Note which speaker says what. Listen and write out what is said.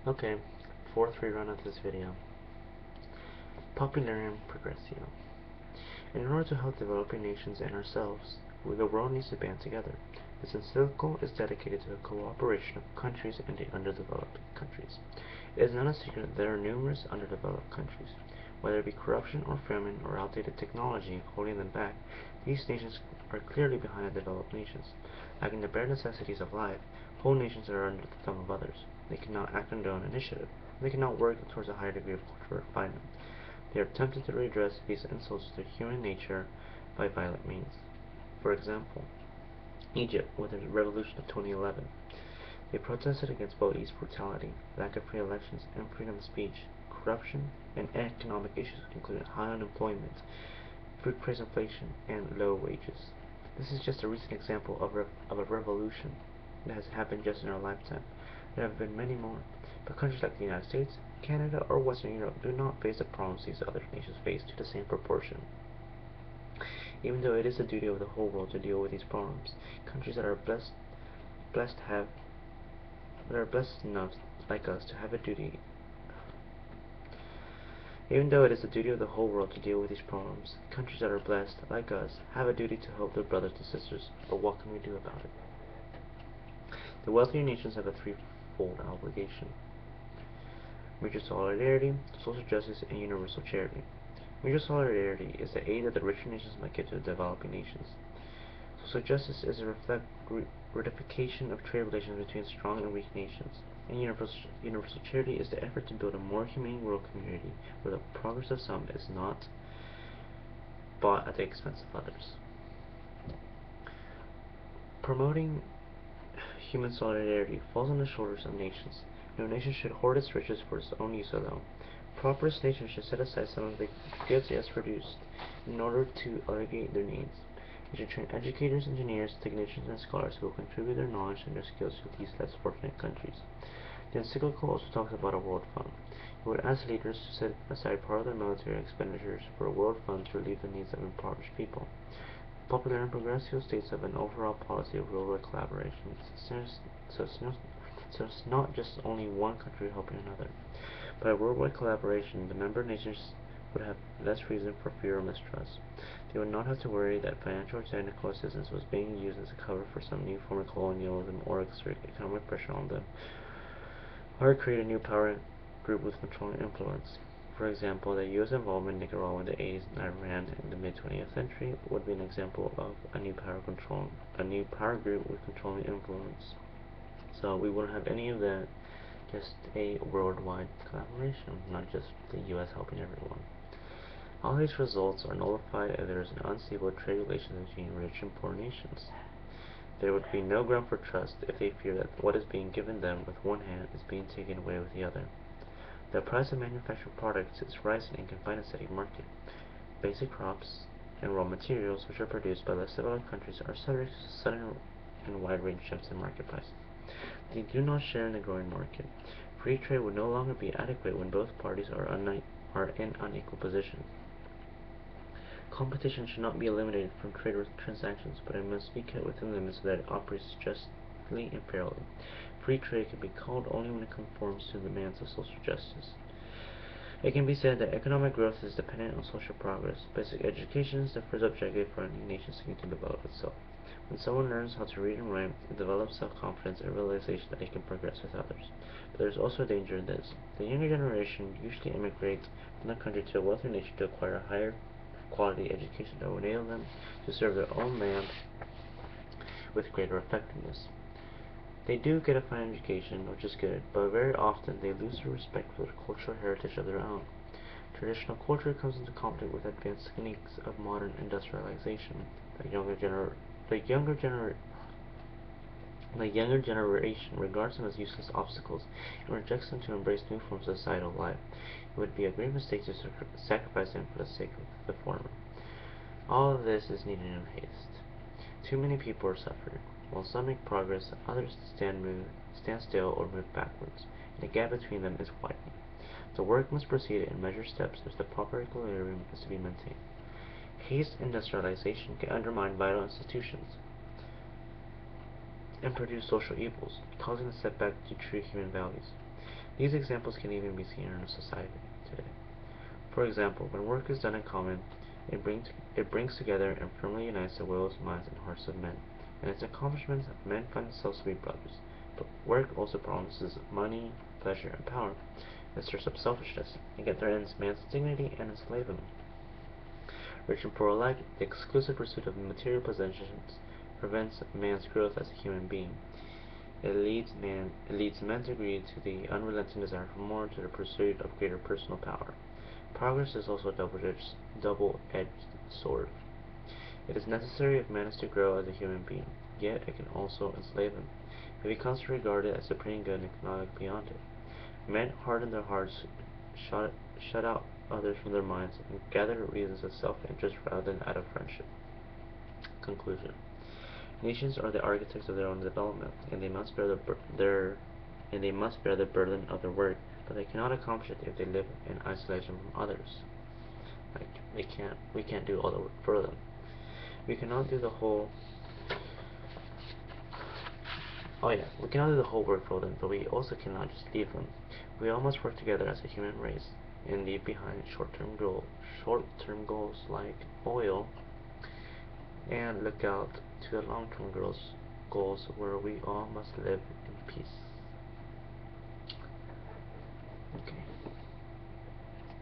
Speaker 1: Okay, fourth rerun of this video. Populorum Progressio. In order to help developing nations and ourselves, the world needs to band together. This encyclical is dedicated to the cooperation of countries and the underdeveloped countries. It is not a secret that there are numerous underdeveloped countries. Whether it be corruption or famine or outdated technology holding them back, these nations are clearly behind the developed nations. Lacking the bare necessities of life, whole nations are under the thumb of others. They cannot act on their own initiative. They cannot work towards a higher degree of cultural refinement. They are tempted to redress these insults to human nature by violent means. For example, Egypt with the revolution of 2011. They protested against police brutality, lack of free elections and freedom of speech, corruption, and economic issues including high unemployment, food price inflation, and low wages. This is just a recent example of a revolution that has happened just in our lifetime. There have been many more, but countries like the United States, Canada, or Western Europe do not face the problems these other nations face to the same proportion. Even though it is the duty of the whole world to deal with these problems, countries that are blessed enough, like us, to have a duty. Even though it is the duty of the whole world to deal with these problems, countries that are blessed, like us, have a duty to help their brothers and sisters. But what can we do about it? The wealthier nations have a threefold obligation: mutual solidarity, social justice, and universal charity. Mutual solidarity is the aid that the richer nations might give to the developing nations. Social justice is a ratification of trade relations between strong and weak nations. And universal charity is the effort to build a more humane world community where the progress of some is not bought at the expense of others. Promoting human solidarity falls on the shoulders of nations. No nation should hoard its riches for its own use alone. Prosperous nations should set aside some of the goods it has produced in order to alleviate their needs. They should train educators, engineers, technicians, and scholars who will contribute their knowledge and their skills to these less fortunate countries. The encyclical also talks about a world fund. It would ask leaders to set aside part of their military expenditures for a world fund to relieve the needs of impoverished people. Populorum Progressio states of an overall policy of worldwide collaboration, so it's not just only one country helping another. By worldwide collaboration, the member nations would have less reason for fear or mistrust. They would not have to worry that financial or technical assistance was being used as a cover for some new form of colonialism or exert economic pressure on them, or create a new power group with controlling influence. For example, the U.S. involvement in Nicaragua in the 80s and Iran in the mid-20th century would be an example of a new power group with controlling influence. So we wouldn't have any of that, just a worldwide collaboration, not just the U.S. helping everyone. All these results are nullified if there is an unstable trade relations between rich and poor nations. There would be no ground for trust if they fear that what is being given them with one hand is being taken away with the other. The price of manufactured products is rising and can find a steady market. Basic crops and raw materials which are produced by less developed countries are subject to sudden and wide-range shifts in market prices. They do not share in the growing market. Free trade would no longer be adequate when both parties are in unequal positions. Competition should not be eliminated from trade transactions, but it must be kept within limits so that it operates justly and fairly. Free trade can be called only when it conforms to the demands of social justice. It can be said that economic growth is dependent on social progress. Basic education is the first objective for any nation seeking to develop itself. When someone learns how to read and write, it develops self-confidence and realization that it can progress with others. But there is also a danger in this. The younger generation usually immigrates from the country to a wealthier nation to acquire a higher quality education that will enable them to serve their own land with greater effectiveness. They do get a fine education, which is good, but very often they lose their respect for the cultural heritage of their own. Traditional culture comes into conflict with advanced techniques of modern industrialization. The younger generation regards them as useless obstacles and rejects them to embrace new forms of societal life. It would be a great mistake to sacrifice them for the sake of the former. All of this is needed in haste. Too many people are suffering. While some make progress, others stand still or move backwards, and the gap between them is widening. The work must proceed in measured steps if the proper equilibrium is to be maintained. Haste industrialization can undermine vital institutions and produce social evils, causing a setback to true human values. These examples can even be seen in our society today. For example, when work is done in common, it brings together and firmly unites the wills, minds, and hearts of men. In its accomplishments, men find themselves to be brothers. But work also promises money, pleasure, and power. It stirs up selfishness, and yet threatens man's dignity and enslave him. Rich and poor alike, the exclusive pursuit of material possessions prevents man's growth as a human being. It leads men to greed, to the unrelenting desire for more, to the pursuit of greater personal power. Progress is also a double-edged sword. It is necessary if man is to grow as a human being, yet it can also enslave him, if he comes to regard it as supreme good and cannot look beyond it. Men harden their hearts, shut out others from their minds, and gather reasons of self-interest rather than out of friendship. Conclusion. Nations are the architects of their own development, and they must bear the burden of their work, but they cannot accomplish it if they live in isolation from others. Like we can't do all the work for them. We cannot do the whole. Oh yeah, we cannot do the whole work for them, but we also cannot just leave them. We all must work together as a human race and leave behind short-term goals like oil, and look out to the long-term goals where we all must live in peace. Okay.